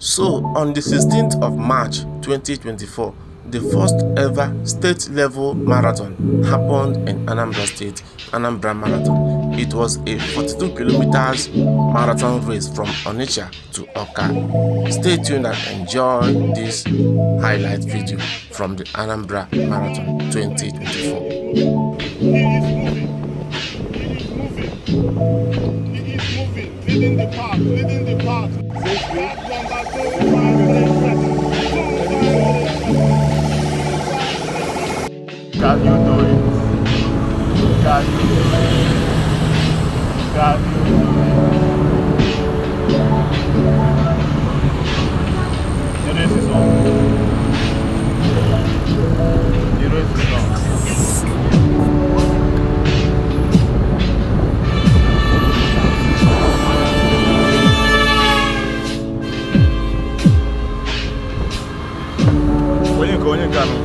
So, on the 16th of March 2024, the first ever state-level marathon happened in Anambra State, Anambra Marathon. It was a 42 kilometers marathon race from Onitsha to Oka. Stay tuned and enjoy this highlight video from the Anambra Marathon 2024. Leading the pack. Can you do it? Can you do it? Can you do it? The race is on. The race is on. Onye Kanu.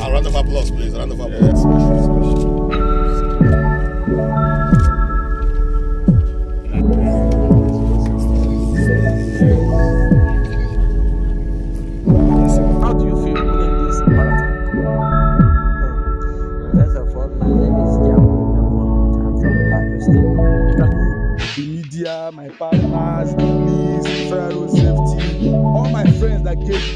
A round of applause, please. A round of applause. How do you feel winning this marathon? First of all, my name is Jamu. I'm from Plateau State. The media, my partners, the police, the federal safety, all my friends that gave.